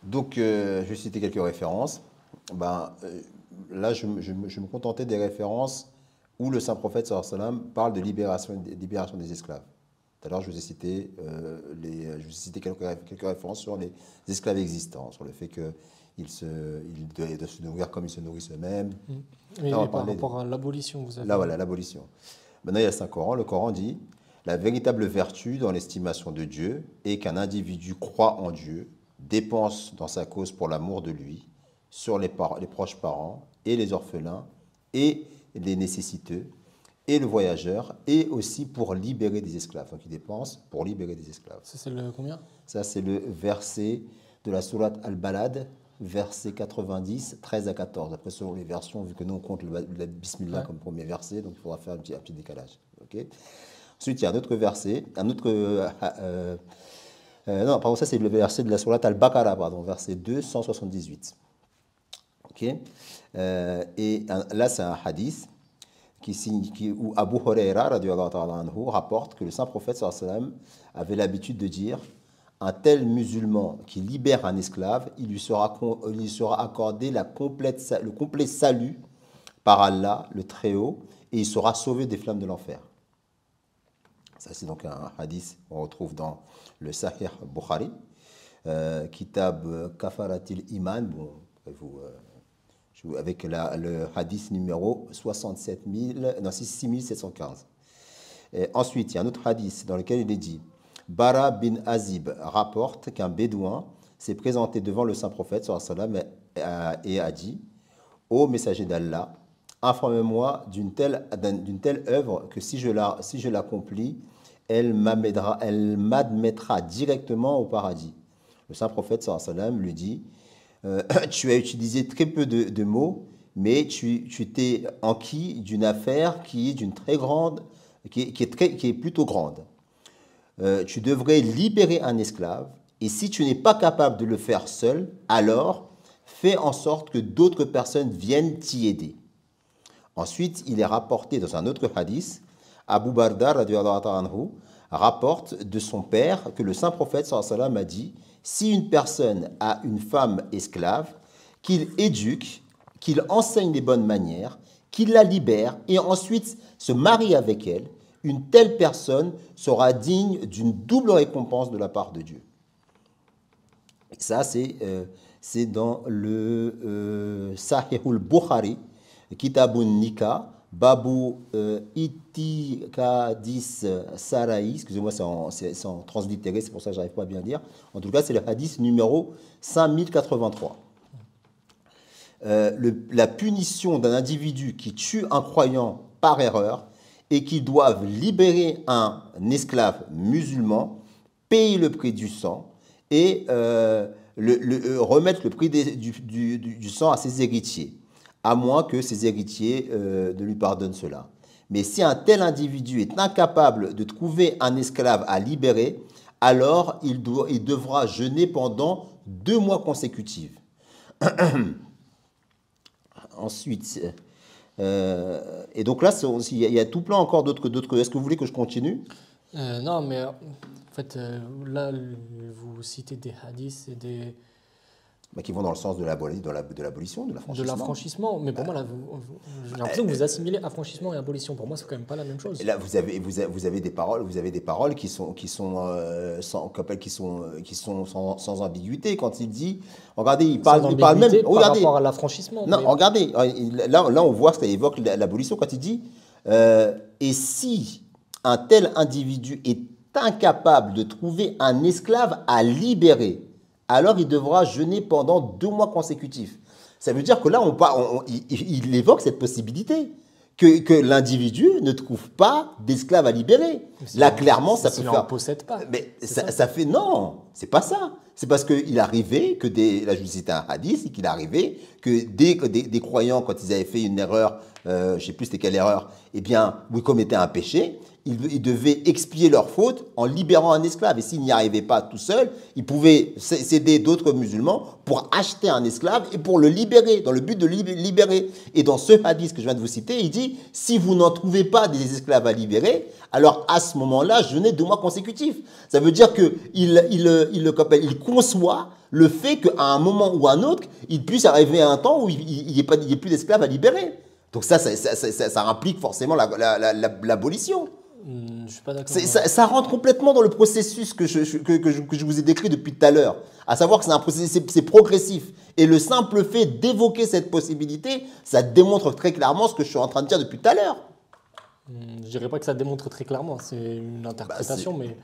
Donc, je vais citer quelques références. Ben, là, je me contentais des références où le saint prophète sallallahu alayhi wa sallam parle de libération des esclaves. Tout à l'heure, je vous ai cité quelques références sur les esclaves existants, sur le fait qu'ils doivent se nourrir comme ils se nourrissent eux-mêmes. Mais, Là, on va mais par parler de, rapport à l'abolition, vous là, avez... voilà, l'abolition. Maintenant, il y a le Saint-Coran. Le Coran dit, la véritable vertu dans l'estimation de Dieu est qu'un individu croit en Dieu, dépense dans sa cause pour l'amour de lui, sur les proches parents et les orphelins et les nécessiteux et le voyageur, et aussi pour libérer des esclaves. Donc il dépense pour libérer des esclaves. Ça, c'est le combien? Ça, c'est le verset de la sourate Al-Balad, verset 90, 13 à 14. Après, selon les versions, vu que nous, on compte le Bismillah Ouais. comme premier verset, donc il faudra faire un petit décalage. Ok. Ensuite, il y a un autre verset, non, pardon, ça c'est le verset de la sourate Al-Baqarah, pardon, verset 278. Ok. Là, c'est un hadith où Abu Huraira radiyallahu ta'ala anhu rapporte que le saint prophète sallallahu alayhi wa sallam avait l'habitude de dire: un tel musulman qui libère un esclave, il lui sera accordé le complet salut par Allah, le Très-Haut, et il sera sauvé des flammes de l'enfer. Ça, c'est donc un hadith qu'on retrouve dans le Sahih Bukhari, Kitab Kafaratil Iman, bon, avec le hadith numéro 6715. Ensuite, il y a un autre hadith dans lequel il est dit: Bara bin Azib rapporte qu'un bédouin s'est présenté devant le saint prophète sallallahu alayhi wa sallam, et a dit: ô messager d'Allah, informe-moi d'une telle œuvre que si je l'accomplis, elle m'admettra directement au paradis. Le saint prophète sallallahu alayhi wa sallam lui dit: tu as utilisé très peu de mots, mais tu t'es enquis d'une affaire qui est d'une très grande, qui est plutôt grande. Tu devrais libérer un esclave, et si tu n'es pas capable de le faire seul, alors fais en sorte que d'autres personnes viennent t'y aider. Ensuite, il est rapporté dans un autre hadith, Abu Barda radiyallahu anhu rapporte de son père que le saint prophète sallallahu alayhi wa sallam a dit: si une personne a une femme esclave, qu'il éduque, qu'il enseigne les bonnes manières, qu'il la libère et ensuite se marie avec elle, une telle personne sera digne d'une double récompense de la part de Dieu. Et ça, c'est dans le Sahihul Bukhari, Kitabun Nika, Babu Itikadis Sarai, excusez-moi, c'est en translittéré, c'est pour ça que je n'arrive pas à bien dire. En tout cas, c'est le hadith numéro 5083. La punition d'un individu qui tue un croyant par erreur et qui doivent libérer un esclave musulman, payer le prix du sang et remettre le prix du sang à ses héritiers, à moins que ses héritiers ne lui pardonnent cela. Mais si un tel individu est incapable de trouver un esclave à libérer, alors il devra jeûner pendant 2 mois consécutifs. Ensuite, et donc là, il y a tout plein encore d'autres. Est-ce que vous voulez que je continue? Non, mais en fait, là, vous citez des hadiths et des... Qui vont dans le sens de l'abolition, de l'affranchissement. De l'affranchissement. Mais pour moi, là, j'ai l'impression que vous assimilez affranchissement et abolition. Pour moi, c'est quand même pas la même chose. Et là, vous avez des paroles qui sont sans ambiguïté quand il dit. Regardez, il parle même. Par Regardez. rapport à l'affranchissement. Non, mais... regardez. Là, on voit que ça évoque l'abolition quand il dit et si un tel individu est incapable de trouver un esclave à libérer, alors il devra jeûner pendant 2 mois consécutifs. Ça veut dire que là, il évoque cette possibilité, que l'individu ne trouve pas d'esclave à libérer. Là, clairement, ça peut faire... en possède pas. Mais ça fait... Non, c'est pas ça. C'est parce qu'il arrivait que là, je vous citais un hadith, c'est qu'il arrivait que des croyants, quand ils avaient fait une erreur, je ne sais plus c'était quelle erreur, eh bien, où ils commettaient un péché, ils devaient expier leur faute en libérant un esclave. Et s'ils n'y arrivaient pas tout seuls, ils pouvaient s'aider d'autres musulmans pour acheter un esclave et pour le libérer, dans le but de le libérer. Et dans ce hadith que je viens de vous citer, il dit, si vous n'en trouvez pas des esclaves à libérer, alors à ce moment-là, jeûnez 2 mois consécutifs. Ça veut dire qu'il conçoit le fait qu'à un moment ou à un autre, il puisse arriver à un temps où il n'y ait plus d'esclaves à libérer. Donc ça implique forcément l'abolition. Je ne suis pas d'accord. Ça rentre complètement dans le processus que je vous ai décrit depuis tout à l'heure. À savoir que c'est un processus, c'est progressif. Et le simple fait d'évoquer cette possibilité, ça démontre très clairement ce que je suis en train de dire depuis tout à l'heure. Je ne dirais pas que ça démontre très clairement, c'est une interprétation, mais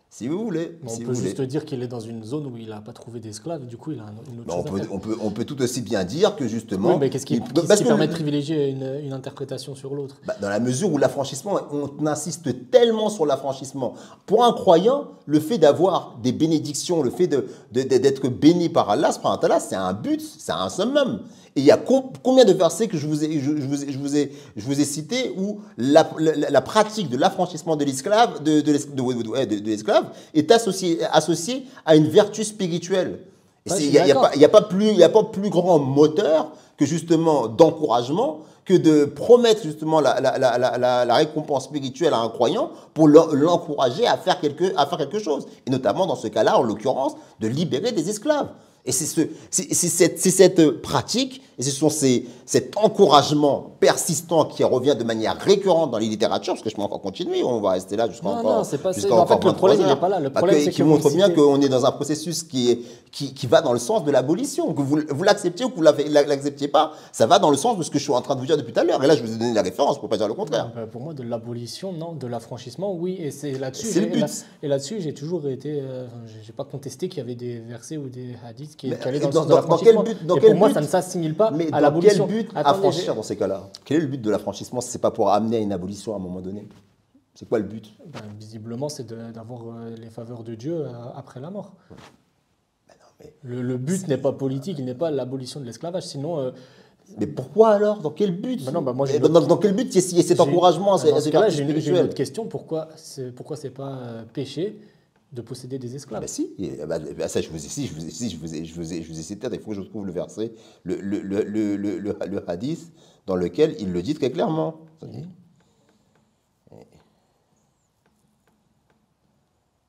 si vous voulez. on peut juste dire qu'il est dans une zone où il n'a pas trouvé d'esclaves, du coup il a une autre chose à faire. On peut tout aussi bien dire que justement... Oui, mais qu'est-ce qui permet de privilégier une interprétation sur l'autre? Dans la mesure où l'affranchissement, on insiste tellement sur l'affranchissement. Pour un croyant, le fait d'avoir des bénédictions, le fait d'être béni par Allah, c'est un but, c'est un summum. Et il y a combien de versets que je vous ai cités où la pratique de l'affranchissement de l'esclave est associée à une vertu spirituelle. Il n'y a pas plus grand moteur que justement d'encouragement que de promettre justement la récompense spirituelle à un croyant pour l'encourager à faire quelque chose. Et notamment dans ce cas-là, en l'occurrence, de libérer des esclaves. Et c'est cette pratique, et cet encouragement persistant qui revient de manière récurrente dans les littératures, parce que je peux encore continuer, on va rester là jusqu'à encore. Non, c'est pas ça. En fait, le problème, il n'est pas là. Le problème, c'est qui montre bien qu'on est dans un processus qui va dans le sens de l'abolition. Que vous l'acceptiez ou que vous ne l'acceptiez pas, ça va dans le sens de ce que je suis en train de vous dire depuis tout à l'heure. Et là, je vous ai donné la référence pour ne pas dire le contraire. Pour moi, de l'abolition, non. De l'affranchissement, oui. Et c'est là-dessus. C'est le but. Et là-dessus, j'ai toujours été. Je n'ai pas contesté qu'il y avait des versets ou des hadiths qui allaient dans le sens de l'affranchissement. Dans quel pour moi, but, ça ne s'assimile pas mais à l'abolition. Quel but affranchir dans ces cas-là? Quel est le but de l'affranchissement si ce n'est pas pour amener à une abolition à un moment donné? C'est quoi le but? Visiblement, c'est d'avoir les faveurs de Dieu après la mort. Ouais. Le but n'est pas politique, il n'est pas l'abolition de l'esclavage. Sinon. Mais pourquoi alors? Dans quel but? Dans quel but il y a cet encouragement? Dans ce cas-là, j'ai une autre question. Pourquoi c'est pas péché de posséder des esclaves? Si, ça je vous ai cité, il faut que je trouve le verset, le hadith dans lequel il le dit très clairement. Il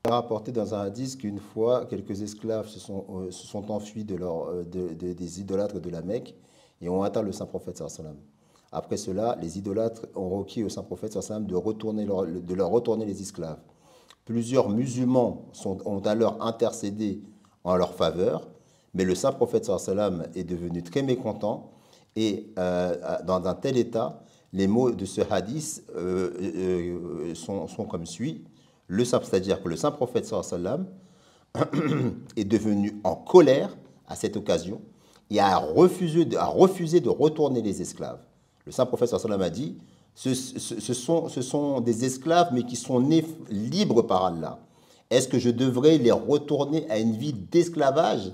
est rapporté dans un hadith qu'une fois, quelques esclaves se sont enfuis des idolâtres de la Mecque et ont atteint le Saint-Prophète sallallahu alayhi wa sallam. Après cela, les idolâtres ont requis au Saint-Prophète sallallahu alayhi wa sallam de leur retourner les esclaves. Plusieurs musulmans ont alors intercédé en leur faveur, mais le Saint-Prophète sallallahu alayhi wa sallam est devenu très mécontent et dans un tel état, les mots de ce hadith sont comme suit. C'est-à-dire que le Saint-Prophète sallallahu alayhi wa sallam est devenu en colère à cette occasion et a refusé de retourner les esclaves. Le Saint-Prophète sallallahu alayhi wa sallam a dit ce sont des esclaves, mais qui sont nés libres par Allah. Est-ce que je devrais les retourner à une vie d'esclavage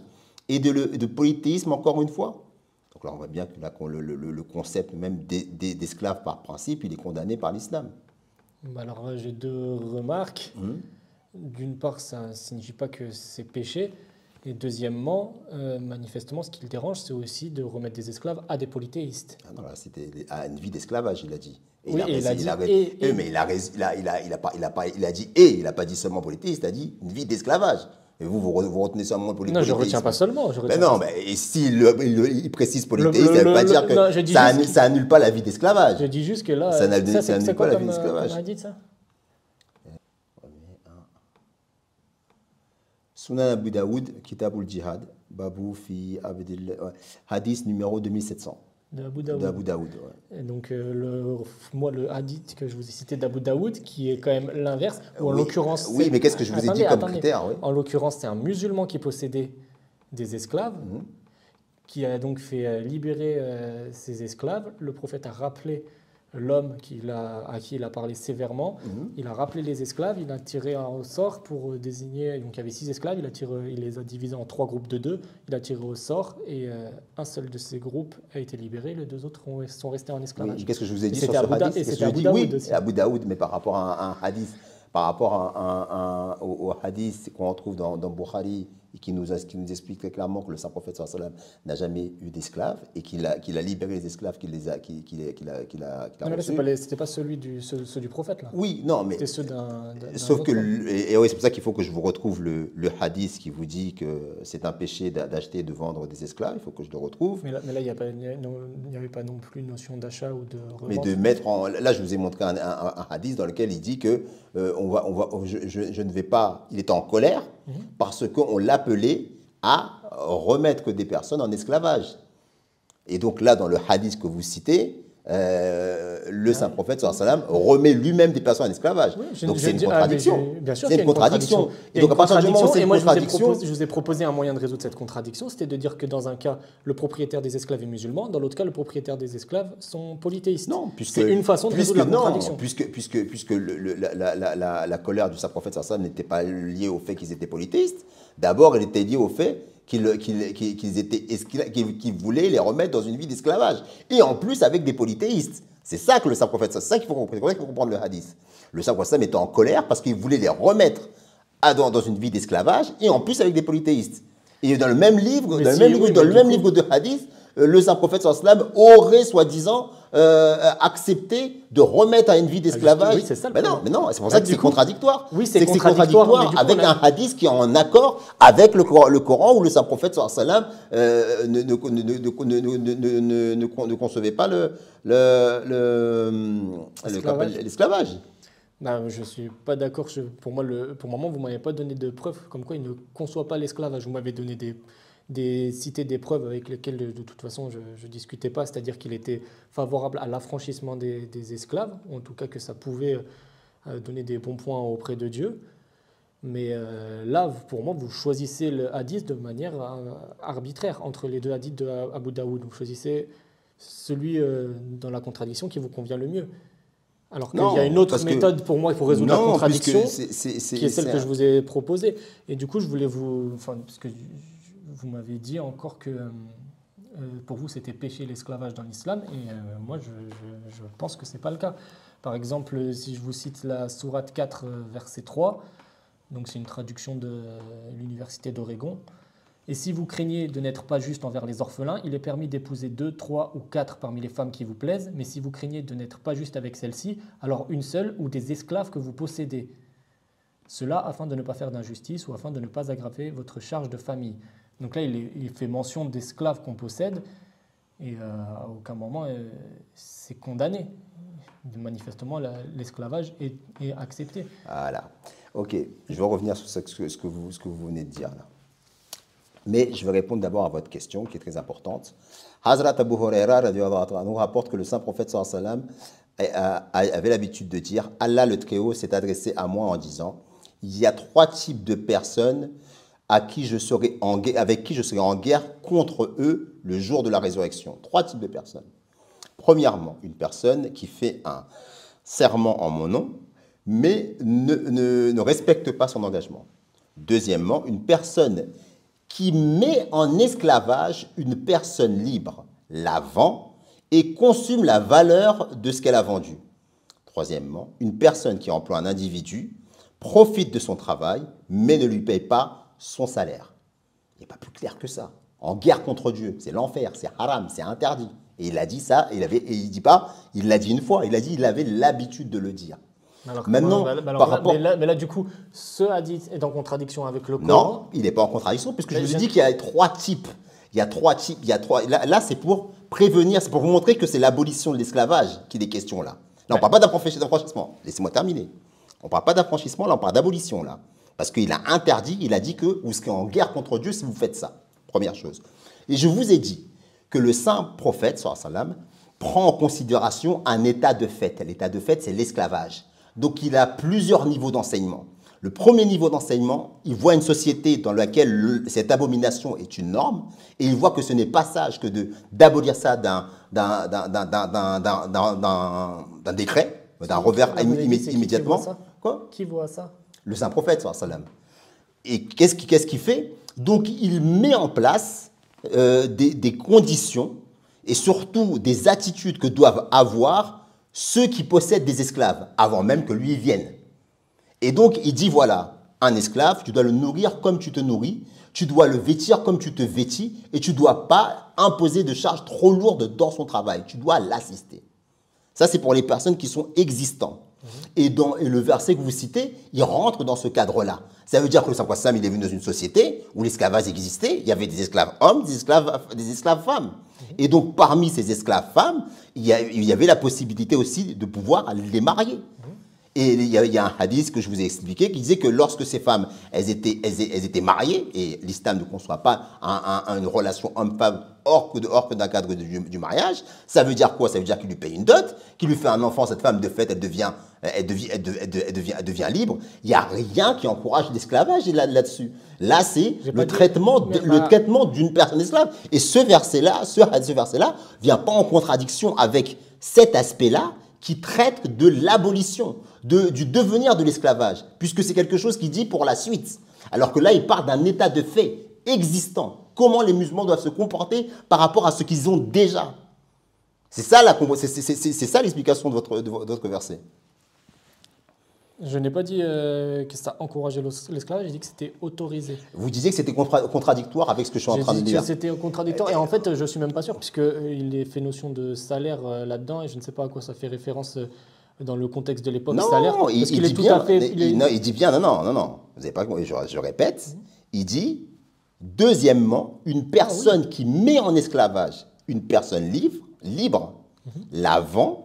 et de polythéisme encore une fois? Donc là, on voit bien que là, le concept même d'esclave par principe, il est condamné par l'islam. Alors, j'ai deux remarques. D'une part, ça ne signifie pas que c'est péché. Et deuxièmement, manifestement, ce qui le dérange, c'est aussi de remettre des esclaves à des polythéistes. Ah non, là, c'était à une vie d'esclavage, il a dit. Et oui, il a dit et, il n'a pas dit seulement polythéiste, il a dit une vie d'esclavage. Et vous retenez seulement polythéiste. Non, je ne retiens pas seulement. Mais s'il précise polythéiste, ça ne veut pas dire que ça annule pas la vie d'esclavage. Je dis juste que là, ça n'annule pas la vie d'esclavage. On a dit ça. Sunan Abu Daoud, Kitabul Jihad, Babou fi Abdil, hadith numéro 2700. D'Abu Daoud. D'Abu Daoud, ouais. Et donc, le hadith que je vous ai cité d'Abu Daoud, qui est quand même l'inverse, ou en l'occurrence... Oui, mais qu'est-ce que je vous ai dit comme critère, oui. En l'occurrence, c'est un musulman qui possédait des esclaves, qui a donc fait libérer ses esclaves. Le prophète a rappelé l'homme à qui il a parlé sévèrement. Il a rappelé les esclaves, il a tiré au sort pour désigner... Donc il y avait 6 esclaves, il les a divisés en 3 groupes de 2. Il a tiré au sort et un seul de ces groupes a été libéré, les 2 autres sont restés en esclavage. Oui, qu'est-ce que je vous ai dit sur ce hadith? Et c'était Abu Daoud aussi. Abu Daoud, mais par rapport à un hadith, par rapport au hadith qu'on retrouve dans Bukhari et qui nous explique très clairement que le saint prophète sallallahu alayhi wa sallam n'a jamais eu d'esclaves et qu'il a libéré les esclaves qu'il a Non, mais là, reçus. c'était pas ceux du prophète, là. Oui, non, mais C'était ceux sauf autre que, homme. et oui, c'est pour ça qu'il faut que je vous retrouve le hadith qui vous dit que c'est un péché d'acheter et de vendre des esclaves. Il faut que je le retrouve. Mais là, il n'y avait pas non plus une notion d'achat ou de Mais revente. de mettre en. Là, je vous ai montré un hadith dans lequel il dit que je ne vais pas. Il était en colère parce qu'on l'appelait à remettre des personnes en esclavage. Et donc là, dans le hadith que vous citez, le saint prophète sallallahu alayhi wa sallam remet lui-même des personnes en esclavage. Oui, donc c'est une contradiction. Bien sûr C'est qu'il y a une contradiction. Il y a Et donc une à partir du moment où contradiction, c'est et une moi contradiction, je vous ai proposé un moyen de résoudre cette contradiction, c'était de dire que dans un cas, le propriétaire des esclaves est musulman, dans l'autre cas, le propriétaire des esclaves sont polythéistes. non, puisque c'est une façon de résoudre la contradiction. Puisque la colère du saint prophète sallallahu alayhi wa sallam n'était pas liée au fait qu'ils étaient polythéistes. D'abord, elle était liée au fait qu'ils voulaient les remettre dans une vie d'esclavage. Et en plus, avec des polythéistes. C'est ça que le saint prophète, c'est ça qu'il faut comprendre le hadith. Le saint prophète était en colère parce qu'il voulait les remettre dans une vie d'esclavage et en plus avec des polythéistes. Et dans le même livre, livre de hadith, le saint prophète aurait soi-disant accepté de remettre à une vie d'esclavage. Oui, c'est ça. Mais non, c'est pour ça que c'est contradictoire. Oui, c'est contradictoire avec un hadith qui est en accord avec le Coran où le saint prophète ne concevait pas l'esclavage. Non, je ne suis pas d'accord. Pour moi, vous ne m'avez pas donné de preuves comme quoi il ne conçoit pas l'esclavage. Vous m'avez donné cité des preuves avec lesquelles, de toute façon, je ne discutais pas. C'est-à-dire qu'il était favorable à l'affranchissement des esclaves, ou en tout cas que ça pouvait donner des bons points auprès de Dieu. Mais là, pour moi, vous choisissez le hadith de manière arbitraire entre les deux hadiths de Abu Daoud. Vous choisissez celui dans la contradiction qui vous convient le mieux. Alors qu'il y a une autre méthode pour moi pour résoudre la contradiction, qui est celle que je vous ai proposée. Et du coup, je voulais parce que vous m'avez dit encore que pour vous, c'était péché l'esclavage dans l'islam, et moi, je pense que ce n'est pas le cas. Par exemple, si je vous cite la sourate 4, verset 3, donc c'est une traduction de l'université d'Oregon. Et si vous craignez de n'être pas juste envers les orphelins, il est permis d'épouser 2, 3 ou 4 parmi les femmes qui vous plaisent, mais si vous craignez de n'être pas juste avec celle-ci, alors une seule ou des esclaves que vous possédez. Cela afin de ne pas faire d'injustice ou afin de ne pas aggraver votre charge de famille. Donc là, il fait mention d'esclaves qu'on possède, et à aucun moment c'est condamné. Manifestement, l'esclavage est accepté. Voilà. Ok, je vais revenir sur ce que vous venez de dire là. Mais je vais répondre d'abord à votre question qui est très importante. Hazrat Abu Huraira nous rapporte que le saint prophète sallallahu alayhi wa sallam avait l'habitude de dire « Allah le Très-Haut s'est adressé à moi en disant « Il y a 3 types de personnes avec qui je serai en guerre contre eux le jour de la résurrection. 3 types de personnes. Premièrement, une personne qui fait un serment en mon nom, mais ne respecte pas son engagement. Deuxièmement, une personne qui met en esclavage une personne libre, la vend et consomme la valeur de ce qu'elle a vendu. Troisièmement, une personne qui emploie un individu, profite de son travail, mais ne lui paye pas son salaire. Il n'est pas plus clair que ça. En guerre contre Dieu, c'est l'enfer, c'est haram, c'est interdit. Et il a dit ça, il l'a dit une fois, il avait l'habitude de le dire. Maintenant, mais là, du coup, ce hadith est en contradiction avec le Coran. Non, il n'est pas en contradiction, puisque je vous ai dit qu'il y a 3 types. Là, c'est pour prévenir, c'est pour vous montrer que c'est l'abolition de l'esclavage qu'il est question là. Là, on ne parle pas d'affranchissement. Laissez-moi terminer. On ne parle pas d'affranchissement, là, on parle d'abolition là. Parce qu'il a interdit, il a dit que vous serez en guerre contre Dieu si vous faites ça. Première chose. Et je vous ai dit que le saint prophète, sallallahu alayhi wa sallam, prend en considération un état de fait. L'état de fait, c'est l'esclavage. Donc, il a plusieurs niveaux d'enseignement. Le premier niveau d'enseignement, il voit une société dans laquelle cette abomination est une norme, et il voit que ce n'est pas sage que d'abolir ça d'un décret, d'un revers immédiatement. Qui voit ça? Le saint prophète, sallallahu alayhi wa sallam. Et qu'est-ce qu'il fait? Donc, il met en place des conditions et surtout des attitudes que doivent avoir ceux qui possèdent des esclaves, avant même que lui vienne. Et donc, il dit, voilà, un esclave, tu dois le nourrir comme tu te nourris, tu dois le vêtir comme tu te vêtis, et tu ne dois pas imposer de charges trop lourdes dans son travail. Tu dois l'assister. Ça, c'est pour les personnes qui sont existantes. Et le verset que vous citez, il rentre dans ce cadre-là. Ça veut dire que le Prophète il est venu dans une société où l'esclavage existait. Il y avait des esclaves hommes, des esclaves femmes. Et donc, parmi ces esclaves femmes, il y avait la possibilité aussi de pouvoir les marier. Et il y a un hadith que je vous ai expliqué qui disait que lorsque ces femmes, elles étaient mariées, et l'islam ne conçoit pas une relation homme-femme hors que d'un cadre du mariage, ça veut dire quoi? Ça veut dire qu'il lui paye une dot, qu'il lui fait un enfant, cette femme de fait, elle devient libre. Il n'y a rien qui encourage l'esclavage là-dessus. Là, c'est le traitement d'une personne esclave. Et ce verset-là ne vient pas en contradiction avec cet aspect-là qui traite de l'abolition, du devenir de l'esclavage, puisque c'est quelque chose qui dit pour la suite. Alors que là, il parle d'un état de fait existant. Comment les musulmans doivent se comporter par rapport à ce qu'ils ont déjà. C'est ça l'explication de votre verset. Je n'ai pas dit que ça encourageait l'esclavage, j'ai dit que c'était autorisé. Vous disiez que c'était contradictoire avec ce que je suis en train de dire. J'ai dit que c'était contradictoire, et en fait, je ne suis même pas sûr, puisqu'il est fait notion de salaire là-dedans, et je ne sais pas à quoi ça fait référence dans le contexte de l'époque, salaire. Non, il dit bien, il dit bien, non. Vous n'avez pas, je répète, il dit, deuxièmement, une personne qui met en esclavage une personne libre, la vend,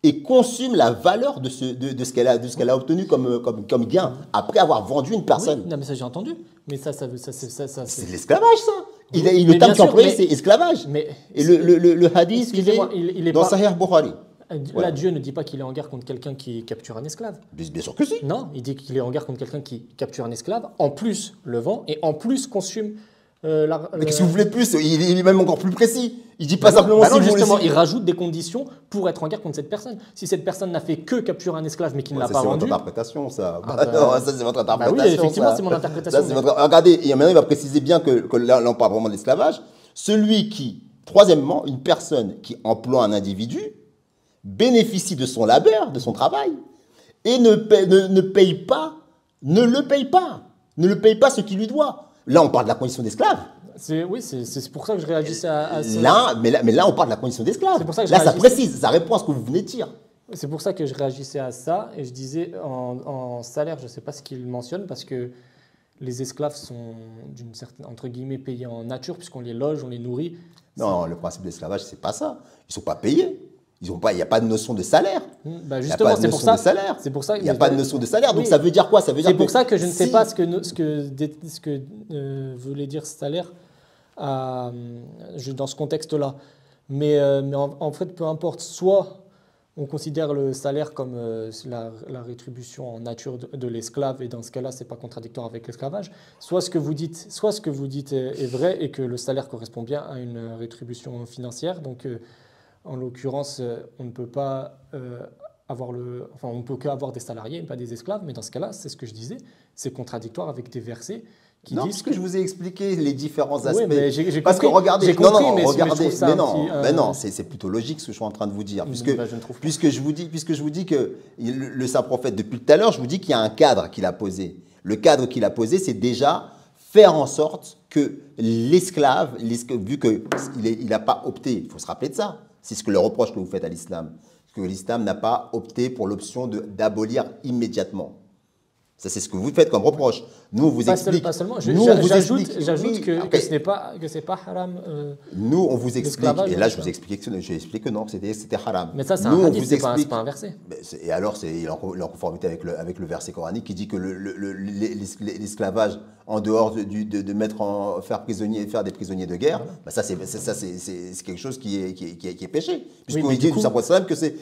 et consume la valeur de ce qu'elle a obtenu comme gain après avoir vendu une personne. Oui, non, mais ça j'ai entendu. Mais ça c'est de l'esclavage, ça. Le terme qui est employé, c'est esclavage. Et le hadith, il est dans Sahih Bukhari. Là, voilà. Dieu ne dit pas qu'il est en guerre contre quelqu'un qui capture un esclave. Bien sûr que si. Non, il dit qu'il est en guerre contre quelqu'un qui capture un esclave, en plus le vend et en plus consume. Mais qu'est-ce que vous voulez de plus? Il est même encore plus précis. Il dit pas simplement non, justement, il rajoute des conditions pour être en guerre contre cette personne. Si cette personne n'a fait que capturer un esclave mais qu'il ne l'a pas vendu. C'est votre interprétation, ça. Non, ça c'est votre interprétation. Oui, effectivement, c'est mon interprétation. Regardez, et maintenant il va préciser bien que là on parle vraiment de l'esclavage. Celui qui, troisièmement, une personne qui emploie un individu bénéficie de son labeur, de son travail, et ne le paye pas ce qu'il lui doit. Là, on parle de la condition d'esclave. Oui, c'est pour ça que je réagissais à ça. Mais là, on parle de la condition d'esclave. Là, ça précise, ça répond à ce que vous venez de dire. C'est pour ça que je réagissais à ça, et je disais, en salaire, je ne sais pas ce qu'il mentionne, parce que les esclaves sont, d'une certaine, entre guillemets, payés en nature, puisqu'on les loge, on les nourrit. Non, le principe de l'esclavage, c'est pas ça. Ils ne sont pas payés. Il n'y a pas de notion de salaire. Bah justement, c'est pour ça. C'est pour ça. Il n'y a pas de notion de salaire. Donc ça veut dire quoi? Ça veut dire. C'est pour ça que je ne sais pas ce que voulait dire salaire dans ce contexte-là. Mais en fait, peu importe. Soit on considère le salaire comme la rétribution en nature de l'esclave, et dans ce cas-là, c'est pas contradictoire avec l'esclavage. Soit ce que vous dites est vrai et que le salaire correspond bien à une rétribution financière. Donc en l'occurrence, on ne peut pas on ne peut qu'avoir des salariés et pas des esclaves, mais dans ce cas-là, c'est ce que je disais, c'est contradictoire avec des versets qui disent parce que je vous ai expliqué les différents aspects. Oui, mais j'ai parce compris, que regardez, regardez, c'est plutôt logique ce que je suis en train de vous dire, puisque je vous dis que le saint prophète, depuis tout à l'heure, je vous dis qu'il y a un cadre qu'il a posé. Le cadre qu'il a posé, c'est déjà faire en sorte que l'esclave, vu qu'il n'a pas opté, il faut se rappeler de ça. C'est ce que le reproche que vous faites à l'islam, que l'islam n'a pas opté pour l'option d'abolir immédiatement. Ça, c'est ce que vous faites comme reproche. Nous, on vous explique. Pas seulement. J'ajoute que ce n'est pas haram. Nous, on vous explique. Et là, je vous explique que non, c'était haram. Mais ça, c'est un hadith, c'est pas un verset. Et alors, il est en conformité avec le verset coranique qui dit que l'esclavage, en dehors de faire des prisonniers de guerre, voilà. Ça, c'est quelque chose qui est péché. Puisqu'on dit du Saint-Prophète que c'est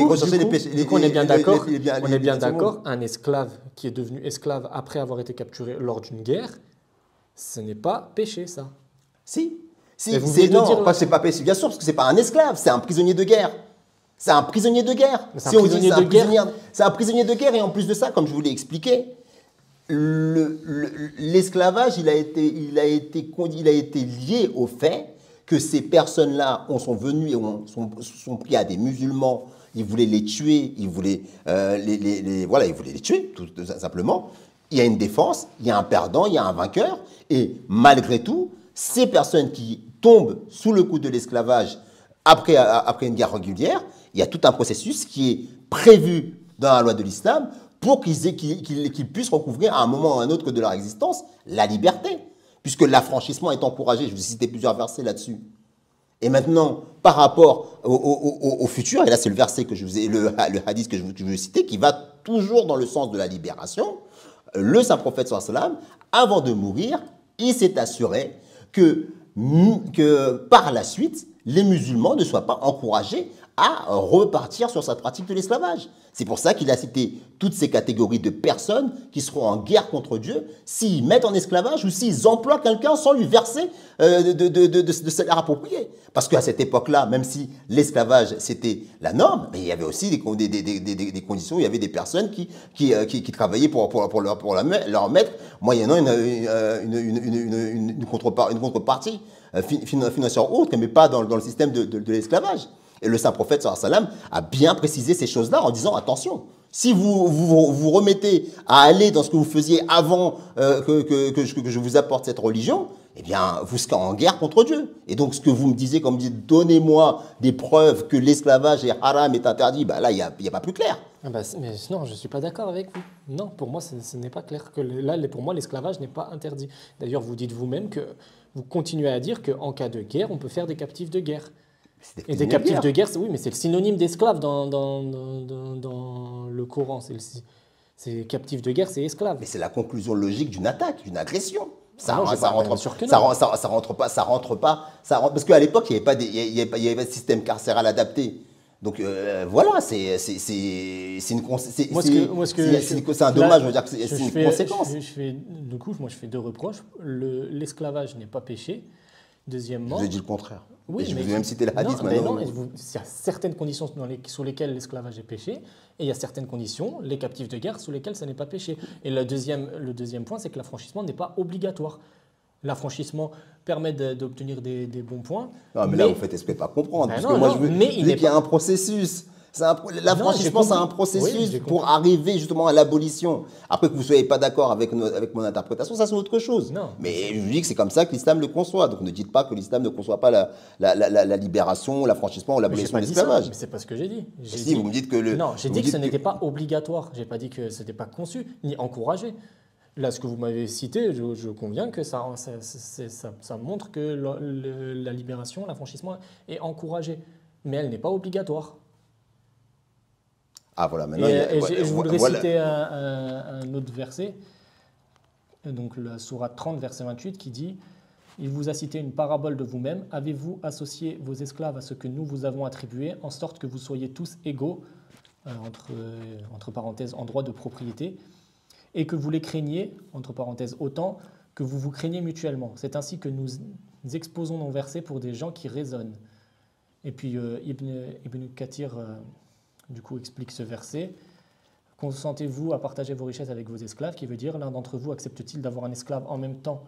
rechercher les péchés. Du coup, on est bien d'accord. On est bien d'accord. Un esclave qui est devenu esclave après avoir été capturé lors d'une guerre, ce n'est pas péché, ça. Si, c'est pas péché, bien sûr, parce que c'est pas un esclave, c'est un prisonnier de guerre. C'est un prisonnier de guerre. C'est un prisonnier de guerre, et en plus de ça, comme je vous l'ai expliqué, l'esclavage, il a été lié au fait que ces personnes-là sont venues et sont pris à des musulmans. Ils voulaient les tuer, ils voulaient les tuer, tout simplement. Il y a une défense, il y a un perdant, il y a un vainqueur. Et malgré tout, ces personnes qui tombent sous le coup de l'esclavage après une guerre régulière, il y a tout un processus qui est prévu dans la loi de l'islam pour qu'ils puissent recouvrir à un moment ou à un autre de leur existence la liberté. Puisque l'affranchissement est encouragé. Je vous ai cité plusieurs versets là-dessus. Et maintenant, par rapport au futur, et là c'est le verset que je vous ai, le hadith que je veux citer, qui va toujours dans le sens de la libération, le saint prophète sallallahu alayhi wa sallam, avant de mourir, il s'est assuré que par la suite, les musulmans ne soient pas encouragés à repartir sur sa pratique de l'esclavage. C'est pour ça qu'il a cité toutes ces catégories de personnes qui seront en guerre contre Dieu s'ils mettent en esclavage ou s'ils emploient quelqu'un sans lui verser de salaire approprié. Parce qu'à cette époque-là, même si l'esclavage c'était la norme, mais il y avait aussi des conditions où il y avait des personnes qui travaillaient pour leur maître, moyennant une contrepartie financière autre, mais pas dans le système de l'esclavage. Et le saint prophète sallallahu alayhi wa sallam a bien précisé ces choses-là en disant attention, si vous remettez à aller dans ce que vous faisiez avant que je vous apporte cette religion, eh bien, vous serez en guerre contre Dieu. Et donc, ce que vous me disiez, comme vous dites, donnez-moi des preuves que l'esclavage est haram, est interdit, bah là, il n'y a pas plus clair. Ah bah, mais non, je ne suis pas d'accord avec vous. Non, pour moi, ce n'est pas clair. Là, pour moi, l'esclavage n'est pas interdit. D'ailleurs, vous dites vous-même que vous continuez à dire qu'en cas de guerre, on peut faire des captifs de guerre. Et des captifs de guerre, oui, mais c'est le synonyme d'esclave dans le Coran. C'est captif de guerre, c'est esclave. Mais c'est la conclusion logique d'une attaque, d'une agression. Ça rentre pas. Parce qu'à l'époque, il n'y avait pas de système carcéral adapté. Donc voilà, c'est un dommage, je veux dire que c'est une conséquence. Du coup, moi je fais deux reproches. L'esclavage n'est pas péché. Deuxièmement, je vous ai dit le contraire. Oui, je vous ai même cité le hadith maintenant. Non, il y a certaines conditions sous lesquelles l'esclavage est péché, et il y a certaines conditions, les captifs de guerre, sous lesquelles ça n'est pas péché. Et le deuxième point, c'est que l'affranchissement n'est pas obligatoire. L'affranchissement permet d'obtenir des bons points. Non, mais là, vous faites esprit de pas comprendre. Parce que moi, je veux qu'il y a un processus. L'affranchissement, c'est un processus pour arriver justement à l'abolition. Après que vous ne soyez pas d'accord avec mon interprétation, ça c'est autre chose. Non. Mais je vous dis que c'est comme ça que l'islam le conçoit. Donc ne dites pas que l'islam ne conçoit pas la libération, l'affranchissement ou l'abolition de l'esclavage. Mais c'est pas ce que j'ai dit. Vous me dites que Non, j'ai dit que ce n'était pas obligatoire. J'ai pas dit que ce n'était pas conçu ni encouragé. Là, ce que vous m'avez cité, je conviens que ça montre que la libération, l'affranchissement est encouragé. Mais elle n'est pas obligatoire. Ah voilà, maintenant... je voudrais citer un autre verset, donc la sourate 30, verset 28, qui dit « Il vous a cité une parabole de vous-même. Avez-vous associé vos esclaves à ce que nous vous avons attribué, en sorte que vous soyez tous égaux, entre parenthèses, en droit de propriété, et que vous les craigniez, entre parenthèses, autant que vous vous craignez mutuellement. C'est ainsi que nous exposons nos versets pour des gens qui raisonnent. » Et puis Ibn Kathir... du coup, explique ce verset. Consentez-vous à partager vos richesses avec vos esclaves, qui veut dire l'un d'entre vous accepte-t-il d'avoir un esclave en même temps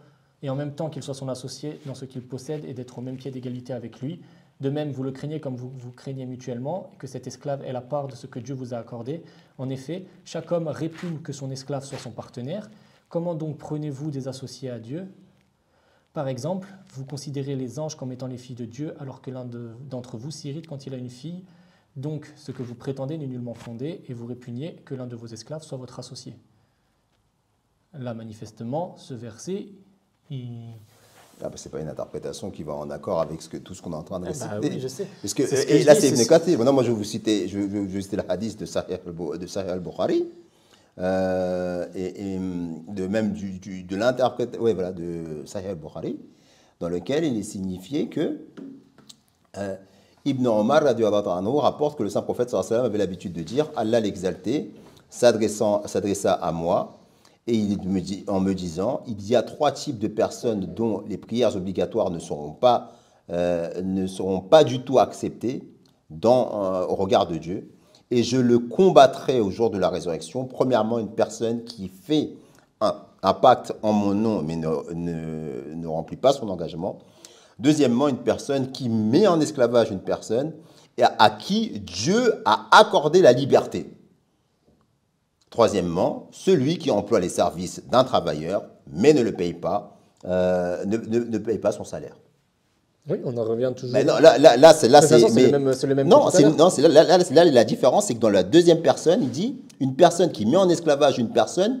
qu'il soit son associé dans ce qu'il possède et d'être au même pied d'égalité avec lui. De même, vous le craignez comme vous vous craignez mutuellement, et que cet esclave ait la part de ce que Dieu vous a accordé. En effet, chaque homme répugne que son esclave soit son partenaire. Comment donc prenez-vous des associés à Dieu ? Par exemple, vous considérez les anges comme étant les filles de Dieu, alors que l'un d'entre vous s'irrite quand il a une fille. Donc, ce que vous prétendez n'est nullement fondé, et vous répugnez que l'un de vos esclaves soit votre associé. Là, manifestement, ce verset, ce n'est pas une interprétation qui va en accord avec tout ce qu'on est en train de réciter. Oui, je sais. Parce que, et là, c'est Ibn Kathir. Maintenant, moi, je vais vous citer le hadith de Sahih al-Bukhari, et de l'interprétation de Sahih al-Bukhari, dans lequel il est signifié que Ibn Omar rapporte que le saint prophète sallallahu alayhi wa sallam avait l'habitude de dire « Allah l'exalté s'adressa à moi et en me disant « Il y a trois types de personnes dont les prières obligatoires ne seront pas du tout acceptées au regard de Dieu et je le combattrai au jour de la résurrection. Premièrement, une personne qui fait un pacte en mon nom mais ne remplit pas son engagement. Deuxièmement, une personne qui met en esclavage une personne et à qui Dieu a accordé la liberté. Troisièmement, celui qui emploie les services d'un travailleur, mais ne le paye pas, ne paye pas son salaire. Oui, on en revient toujours. Mais non, là, c'est le même non, que tout à l'heure. non, c'est là, la différence, c'est que dans la deuxième personne, il dit une personne qui met en esclavage une personne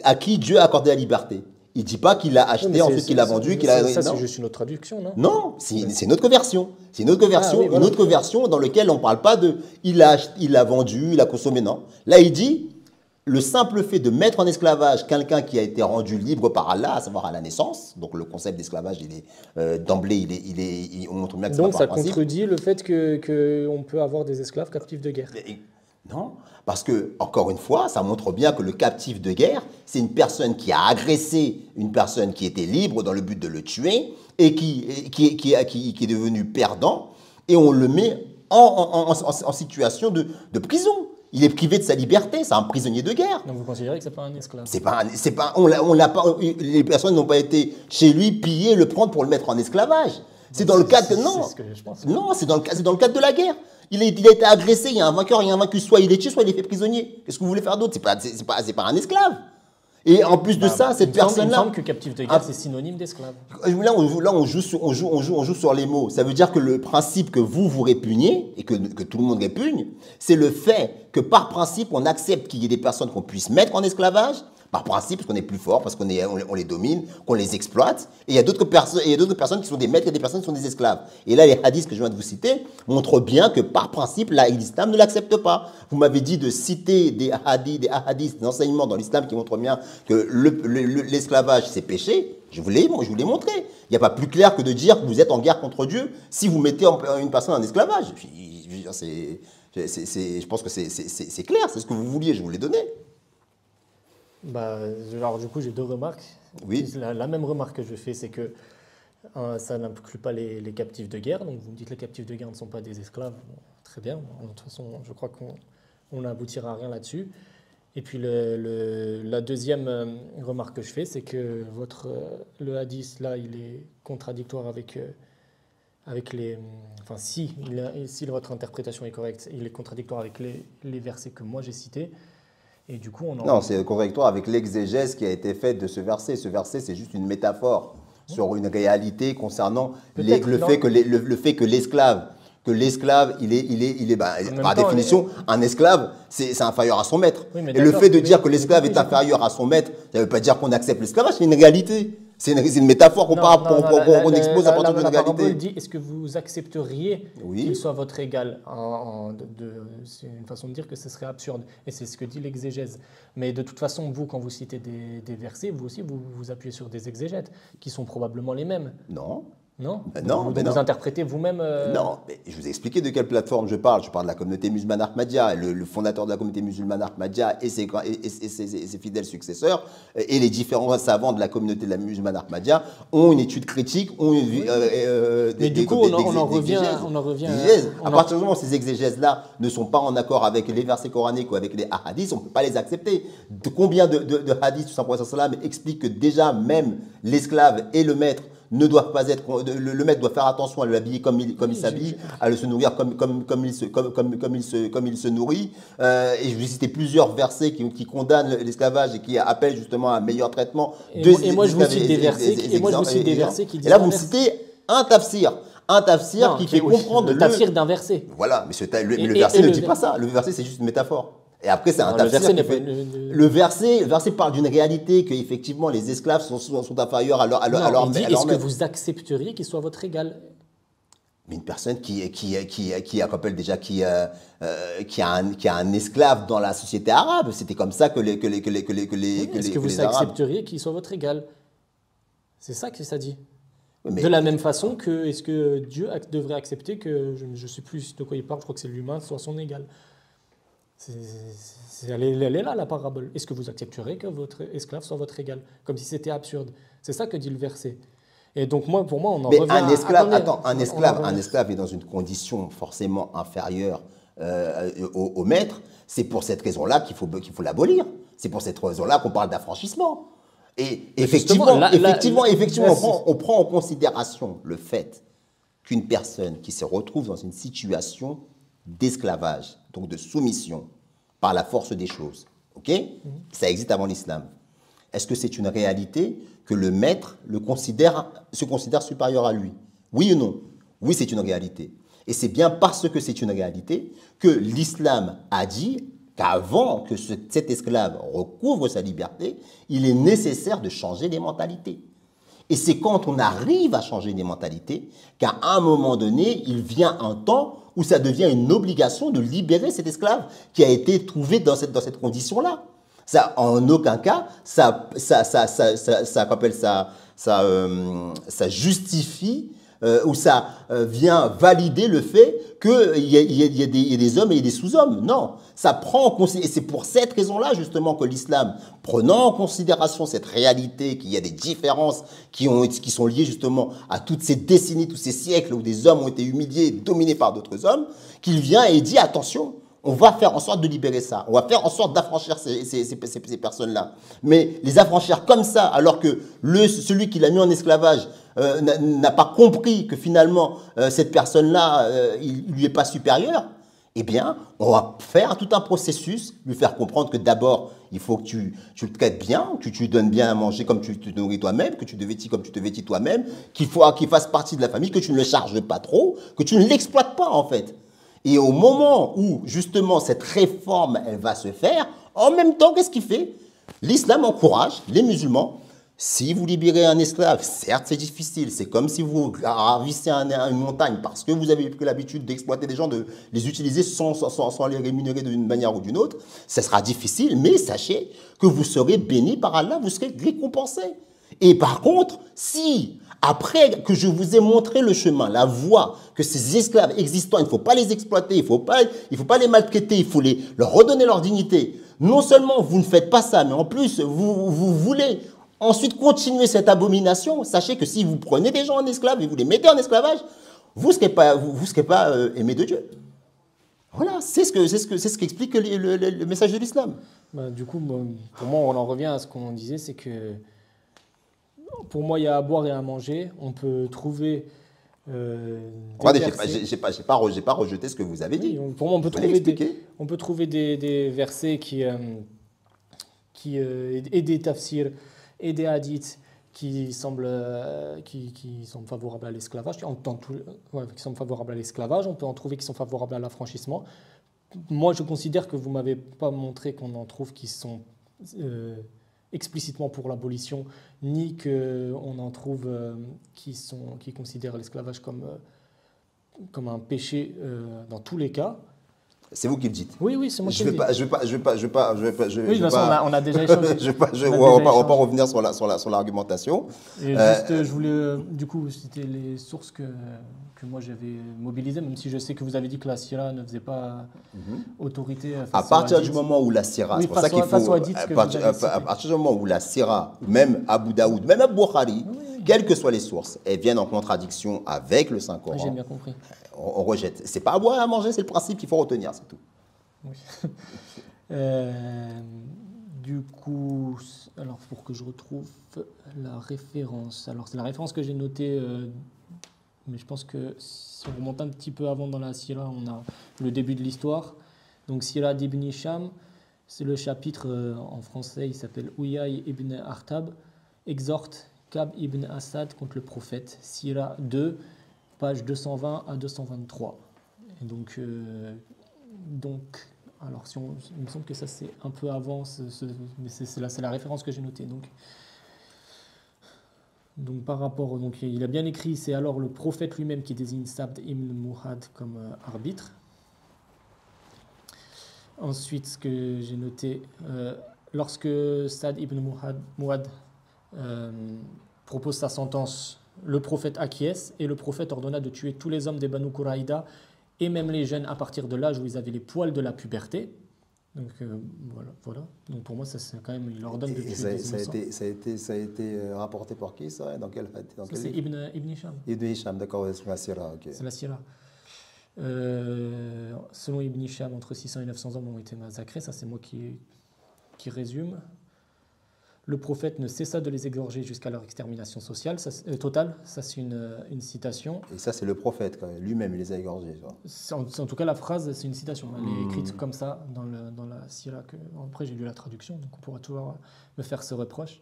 à qui Dieu a accordé la liberté. Il ne dit pas qu'il l'a acheté, ensuite qu'il l'a vendu, qu'il a. Ça, c'est juste une autre traduction, non? Non, c'est une autre version. C'est une autre version, oui, voilà. une autre version dans laquelle on ne parle pas de il l'a vendu, il a consommé, non. Là, il dit le simple fait de mettre en esclavage quelqu'un qui a été rendu libre par Allah, à savoir à la naissance, donc le concept d'esclavage, d'emblée, on montre bien que c'est Donc pas ça par principe. contredit le fait qu'on peut avoir des esclaves captifs de guerre. Non, parce que, encore une fois, ça montre bien que le captif de guerre, c'est une personne qui a agressé une personne qui était libre dans le but de le tuer et qui est devenu perdant, et on le met en situation de prison. Il est privé de sa liberté, c'est un prisonnier de guerre. Donc vous considérez que ce n'est pas un esclave? On l'a pas, les personnes n'ont pas été chez lui piller, le prendre pour le mettre en esclavage. C'est dans le cadre que non. C'est ce que je pense. Non, c'est dans le cadre de la guerre. Il a été agressé, il y a un vainqueur, il y a un vaincu, soit il est tué, soit il est fait prisonnier. Qu'est-ce que vous voulez faire d'autre? C'est pas un esclave. Et en plus de ça, cette personne-là. Il me semble que captif de guerre, c'est synonyme d'esclave. Là, on joue sur les mots. Ça veut dire que le principe que vous répugnez, et que tout le monde répugne, c'est le fait que par principe, on accepte qu'il y ait des personnes qu'on puisse mettre en esclavage, par principe, parce qu'on est plus fort, parce qu'on les domine, qu'on les exploite. Et il y a d'autres personnes qui sont des maîtres et des personnes qui sont des esclaves. Et là, les hadiths que je viens de vous citer montrent bien que par principe, l'islam ne l'accepte pas. Vous m'avez dit de citer des hadiths, des enseignements dans l'islam qui montrent bien que l'esclavage, c'est péché. Je vous l'ai montré. Il n'y a pas plus clair que de dire que vous êtes en guerre contre Dieu si vous mettez une personne en esclavage. Je pense que c'est clair, c'est ce que vous vouliez, je vous l'ai donné. Alors du coup, j'ai deux remarques. Oui. La même remarque que je fais, c'est que ça n'inclut pas les captifs de guerre. Donc vous me dites que les captifs de guerre ne sont pas des esclaves. Bon, très bien. De toute façon, je crois qu'on n'aboutira à rien là-dessus. Et puis la deuxième remarque que je fais, c'est que le hadith, là, il est contradictoire avec les... Enfin, si votre interprétation est correcte, il est contradictoire avec les versets que moi j'ai cités. Et du coup, Non, c'est contradictoire avec l'exégèse qui a été faite de ce verset. Ce verset, c'est juste une métaphore sur une réalité concernant le fait que l'esclave, par définition, un esclave, c'est inférieur à son maître. Oui, et le fait de dire que l'esclave est inférieur à son maître, ça ne veut pas dire qu'on accepte l'esclavage, c'est une réalité. C'est une métaphore qu'on expose à partir d'une réalité. Parabole dit, est-ce que vous accepteriez qu'il soit votre égal? C'est une façon de dire que ce serait absurde. Et c'est ce que dit l'exégèse. Mais de toute façon, vous, quand vous citez des versets, vous aussi, vous appuyez sur des exégètes qui sont probablement les mêmes. Non. Non, vous interprétez vous-même. Non, mais je vous ai expliqué de quelle plateforme je parle. Je parle de la communauté musulmane Ahmadiyya, le fondateur de la communauté musulmane Ahmadiyya et ses fidèles successeurs, et les différents savants de la communauté de la musulmane Ahmadiyya ont une étude critique, ont une mais du coup, on en revient. À partir du moment où ces exégèses-là ne sont pas en accord avec les versets coraniques ou avec les hadiths, on ne peut pas les accepter. Combien de hadiths, tout simplement, expliquent que déjà même l'esclave et le maître ne doivent pas être. Le maître doit faire attention à l'habiller comme il s'habille, à le se nourrir comme il se nourrit. Et je vais citer plusieurs versets qui condamnent l'esclavage et qui appellent justement à un meilleur traitement. Et moi, je vous cite des versets qui disent. Et là, vous me citez un tafsir. Qui fait comprendre le tafsir d'un verset. Voilà, mais le verset ne dit pas ça. Le verset, c'est juste une métaphore. Et après, c'est un tafsir le verset parle d'une réalité qu'effectivement, les esclaves sont inférieurs à leur maître. Est-ce que vous accepteriez qu'il soit votre égal? Mais une personne qui a un esclave dans la société arabe, c'était comme ça que les Est-ce que vous accepteriez qu'il soit votre égal? C'est ça que ça dit. Mais de la même façon que est-ce que Dieu devrait accepter que, je ne sais plus de quoi il parle, je crois que c'est l'humain, soit son égal. Elle est là, la parabole. Est-ce que vous accepterez que votre esclave soit votre égal? Comme si c'était absurde. C'est ça que dit le verset. Et donc, pour moi, on en revient un esclave est dans une condition forcément inférieure au maître. C'est pour cette raison-là qu'il faut l'abolir. C'est pour cette raison-là qu'on parle d'affranchissement. Et effectivement, on prend en considération le fait qu'une personne qui se retrouve dans une situation d'esclavage, donc de soumission par la force des choses, Ok? Ça existe avant l'islam. Est-ce que c'est une réalité que le maître se considère supérieur à lui? Oui ou non? Oui, c'est une réalité. Et c'est bien parce que c'est une réalité que l'islam a dit qu'avant que cet esclave recouvre sa liberté, il est nécessaire de changer les mentalités. Et c'est quand on arrive à changer les mentalités qu'à un moment donné, il vient un temps où ça devient une obligation de libérer cet esclave qui a été trouvé dans cette condition-là. Ça, en aucun cas, ça justifie ou ça vient valider le fait qu'il y a des hommes et des sous-hommes. Non, ça prend en considération, et c'est pour cette raison-là justement que l'islam, prenant en considération cette réalité, qu'il y a des différences qui sont liées justement à toutes ces décennies, tous ces siècles où des hommes ont été humiliés, dominés par d'autres hommes, qu'il vient et dit attention, on va faire en sorte de libérer ça. On va faire en sorte d'affranchir ces personnes-là. Mais les affranchir comme ça, alors que celui qui l'a mis en esclavage n'a pas compris que finalement, cette personne-là, il ne lui est pas supérieur, eh bien, on va faire tout un processus, lui faire comprendre que d'abord, il faut que tu le traites bien, que tu lui donnes bien à manger comme tu te nourris toi-même, que tu te vêtis comme tu te vêtis toi-même, qu'il fasse partie de la famille, que tu ne le charges pas trop, que tu ne l'exploites pas, en fait. Et au moment où, justement, cette réforme, elle va se faire, en même temps, qu'est-ce qu'il fait? L'islam encourage les musulmans. Si vous libérez un esclave, certes, c'est difficile. C'est comme si vous ravissez une montagne parce que vous avez pris l'habitude d'exploiter des gens, de les utiliser sans les rémunérer d'une manière ou d'une autre. Ce sera difficile, mais sachez que vous serez bénis par Allah, vous serez récompensés. Et par contre, si, après que je vous ai montré le chemin, la voie, que ces esclaves existants, il ne faut pas les exploiter, il ne faut pas les maltraiter, il faut leur redonner leur dignité. Non seulement vous ne faites pas ça, mais en plus, vous voulez ensuite continuer cette abomination. Sachez que si vous prenez des gens en esclaves et vous les mettez en esclavage, vous ne serez pas aimé de Dieu. Voilà, c'est ce qu'explique le message de l'islam. Bah, du coup, pour moi, on en revient à ce qu'on disait, c'est que pour moi, il y a à boire et à manger. On peut trouver Regardez, j'ai pas rejeté ce que vous avez dit. Oui, pour moi, on peut trouver des versets et des tafsirs et des hadiths qui semblent favorables à l'esclavage. Qui sont favorables à l'esclavage. On peut en trouver qui sont favorables à l'affranchissement. Moi, je considère que vous ne m'avez pas montré qu'on en trouve qui sont explicitement pour l'abolition, ni qu'on en trouve qui considèrent l'esclavage comme un péché dans tous les cas. C'est vous qui le dites. Oui, c'est moi qui le dis. Oui, de toute façon, on a déjà échangé. On va pas revenir sur l'argumentation. Et juste, je voulais, du coup, citer les sources que moi j'avais mobilisées, même si je sais que vous avez dit que la Sira ne faisait pas autorité face à partir du moment où la Sira, c'est pour ça qu'il faut, à partir du moment où la Sira, même Abu Daoud, même Abu Bukhari, quelles que soient les sources, elles viennent en contradiction avec le Saint-Coran. J'ai bien compris. On rejette. C'est pas à boire et à manger, c'est le principe qu'il faut retenir, c'est tout. Oui. Du coup, alors pour que je retrouve la référence, alors c'est la référence que j'ai notée, mais je pense que si on remonte un petit peu avant dans la Sira, on a le début de l'histoire. Donc Sira d'Ibn Hisham, c'est le chapitre en français, il s'appelle Uyay ibn Artab, exhorte Kab ibn Asad contre le prophète. Sira 2, page 220 à 223. Et donc alors il me semble que ça c'est un peu avant, mais c'est la référence que j'ai notée. Donc par rapport, donc il a bien écrit, c'est alors le prophète lui-même qui désigne Sabd ibn Muhad comme arbitre. Ensuite, ce que j'ai noté, lorsque Sad ibn Muhad propose sa sentence, le prophète acquiesce et le prophète ordonna de tuer tous les hommes des Banu Quraïda et même les jeunes à partir de l'âge où ils avaient les poils de la puberté. Donc voilà. Donc pour moi, ça c'est quand même, il ordonne de tuer des innocents. Ça a été rapporté par qui ça? Dans quel c'est Ibn Hisham. Ibn Hisham, d'accord, c'est la Sira. Okay. C'est la Sira. Selon Ibn Hisham, entre 600 et 900 hommes ont été massacrés. Ça, c'est moi qui résume. Le prophète ne cessa de les égorger jusqu'à leur extermination totale. Ça, c'est une citation. Et ça, c'est le prophète, lui-même, il les a égorgés. En tout cas, la phrase, c'est une citation. Elle est écrite comme ça dans la sira. Après, j'ai lu la traduction, donc on pourra toujours me faire ce reproche.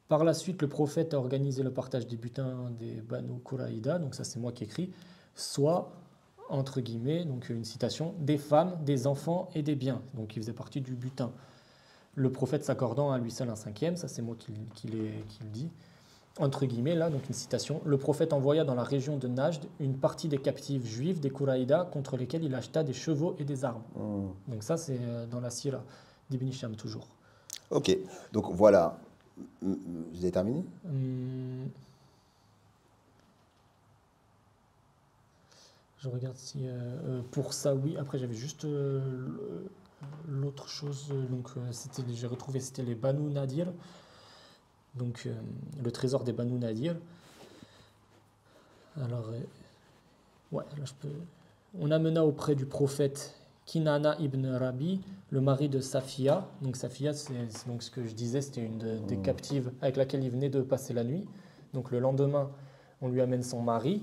Par la suite, le prophète a organisé le partage des butins des Banu Quraïda, donc ça, c'est moi qui écris, soit, entre guillemets, donc une citation, des femmes, des enfants et des biens. Donc, il faisait partie du butin. Le prophète s'accordant à lui seul un cinquième, ça c'est moi qui le dis, entre guillemets, là, donc une citation. Le prophète envoya dans la région de Najd une partie des captifs juifs des Quraïda contre lesquels il acheta des chevaux et des armes. Donc ça c'est dans la sira d'Ibn Hisham toujours. Ok, donc voilà. Vous avez terminé? Je regarde si pour ça oui. Après j'avais juste l'autre chose, donc j'ai retrouvé, c'était les Banu Nadir, donc le trésor des Banu Nadir. Alors, ouais, là je peux. On amena auprès du prophète Kinana ibn Rabi, le mari de Safiya. Donc Safiya, c'est donc ce que je disais, c'était une des captives avec laquelle il venait de passer la nuit. Donc le lendemain, on lui amène son mari,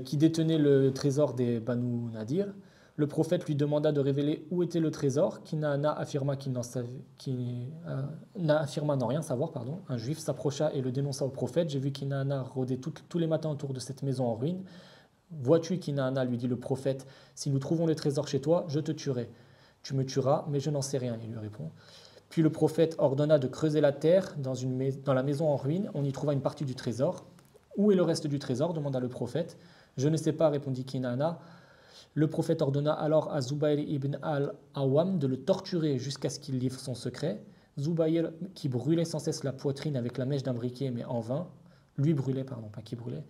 qui détenait le trésor des Banu Nadir. Le prophète lui demanda de révéler où était le trésor. Kinana affirma affirma n'en rien savoir. Un juif s'approcha et le dénonça au prophète. J'ai vu Kinana rôder tous les matins autour de cette maison en ruine. Vois-tu, Kinana, lui dit le prophète, si nous trouvons le trésor chez toi, je te tuerai. Tu me tueras, mais je n'en sais rien, il lui répond. Puis le prophète ordonna de creuser la terre dans la maison en ruine. On y trouva une partie du trésor. Où est le reste du trésor demanda le prophète. Je ne sais pas, répondit Kinana. Le prophète ordonna alors à Zubayr ibn al-Awam de le torturer jusqu'à ce qu'il livre son secret. Zubayr, qui brûlait sans cesse la poitrine avec la mèche d'un briquet, mais en vain, lui brûlait, pardon, pas qui brûlait.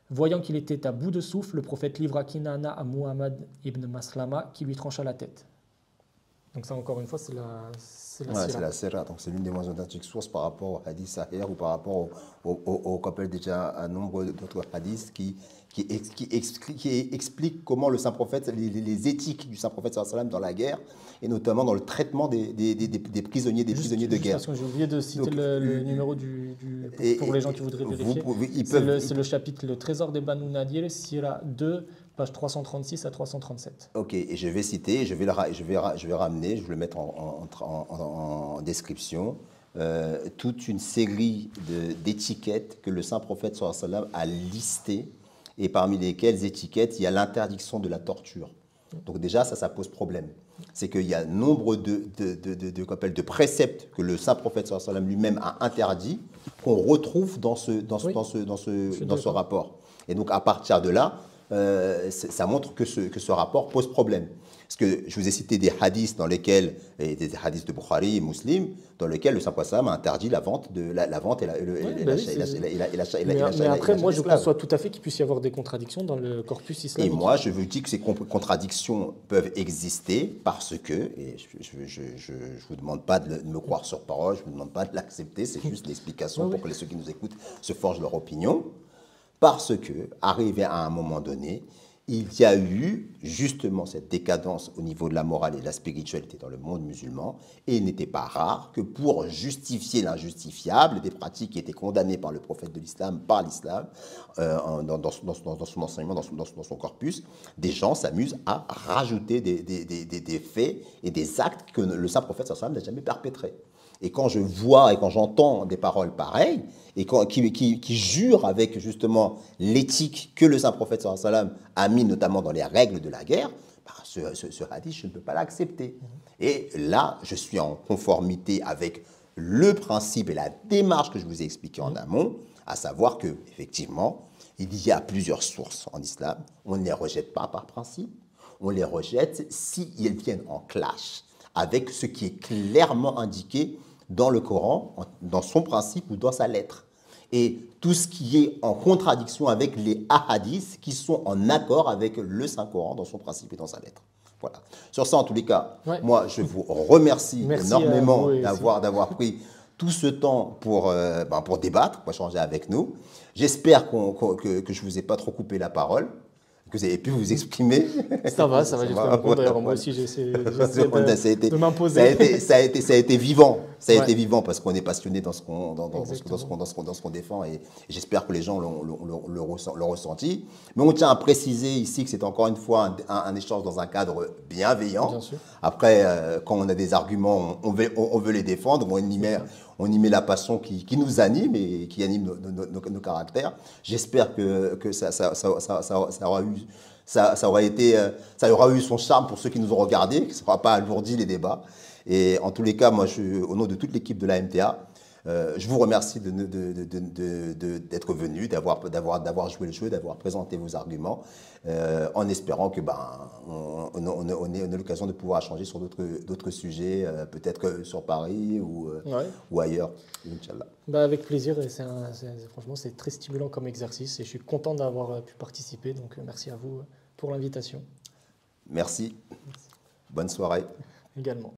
Voyant qu'il était à bout de souffle, le prophète livra Kinana à Muhammad ibn Maslama, qui lui trancha la tête. Donc ça, encore une fois, c'est la sira. Donc c'est l'une des moins authentiques sources par rapport au hadith sahih ou par rapport au qu'appelle déjà un nombre d'autres hadiths qui expliquent comment le Saint-Prophète, les éthiques du Saint-Prophète sallam dans la guerre, et notamment dans le traitement des prisonniers, prisonniers de guerre. Parce que j'ai oublié de citer le numéro pour les gens qui voudraient vérifier. C'est le chapitre Le Trésor des Banu Nadir, Sira 2, page 336 à 337. Ok, et je vais citer, je vais ramener, je vais le mettre en description, toute une série d'étiquettes que le Saint-Prophète sallallahu alayhi wa sallam a listées, et parmi lesquelles étiquettes, il y a l'interdiction de la torture. Donc déjà, ça pose problème. C'est qu'il y a nombre de préceptes que le Saint-Prophète sallallahu alayhi wa sallam lui-même a interdits, qu'on retrouve dans ce rapport. Et donc à partir de là, ça montre que ce rapport pose problème. Parce que je vous ai cité des hadiths des hadiths de Bukhari et Muslim, dans lesquels le Saint-Prophète a interdit la vente et l'achat. Mais après, moi, je conçois tout à fait qu'il puisse y avoir des contradictions dans le corpus islamique. Et moi, je vous dis que ces contradictions peuvent exister parce que, et je ne vous demande pas de me croire sur parole, je ne vous demande pas de l'accepter, c'est juste l'explication pour que ceux qui nous écoutent se forgent leur opinion. Parce que, arrivé à un moment donné, il y a eu justement cette décadence au niveau de la morale et de la spiritualité dans le monde musulman, et il n'était pas rare que pour justifier l'injustifiable, des pratiques qui étaient condamnées par le prophète de l'islam, par l'islam, dans son enseignement, dans son corpus, des gens s'amusent à rajouter des faits et des actes que le saint prophète sallallahu alayhi wa sallam n'a jamais perpétrés. Et quand je vois et quand j'entends des paroles pareilles, et qui jurent avec justement l'éthique que le Saint-Prophète sallallahu alayhi wa sallam a mis notamment dans les règles de la guerre, ce hadith, je ne peux pas l'accepter. Et là, je suis en conformité avec le principe et la démarche que je vous ai expliqué en amont, à savoir que effectivement, il y a plusieurs sources en islam. On ne les rejette pas par principe, on les rejette s'ils viennent en clash avec ce qui est clairement indiqué dans le Coran, dans son principe ou dans sa lettre. Et tout ce qui est en contradiction avec les hadiths qui sont en accord avec le Saint-Coran dans son principe et dans sa lettre. Voilà. Sur ça, en tous les cas, moi, je vous remercie énormément d'avoir pris tout ce temps pour débattre, pour échanger avec nous. J'espère que je ne vous ai pas trop coupé la parole, que vous avez pu vous exprimer. Ça va, j'ai pris mon compte. D'ailleurs, moi aussi, j'essaie de m'imposer. Ça a été vivant. Ça a Ouais. été vivant parce qu'on est passionné dans ce qu'on Exactement. défend et j'espère que les gens l'ont ressenti. Mais on tient à préciser ici que c'est encore une fois un échange dans un cadre bienveillant. Bien sûr. Après, quand on a des arguments, on veut les défendre. On y met la passion qui nous anime et qui anime nos caractères. J'espère que ça aura eu son charme pour ceux qui nous ont regardés, que ça n'aura pas alourdi les débats. Et en tous les cas, moi, au nom de toute l'équipe de la MTA, je vous remercie d'être venu, d'avoir joué le jeu, d'avoir présenté vos arguments, en espérant que on ait l'occasion de pouvoir échanger sur d'autres sujets, peut-être sur Paris ou ailleurs, Inch'Allah. Avec plaisir. Et franchement, c'est très stimulant comme exercice et je suis content d'avoir pu participer. Donc, merci à vous pour l'invitation. Merci. Bonne soirée. Également.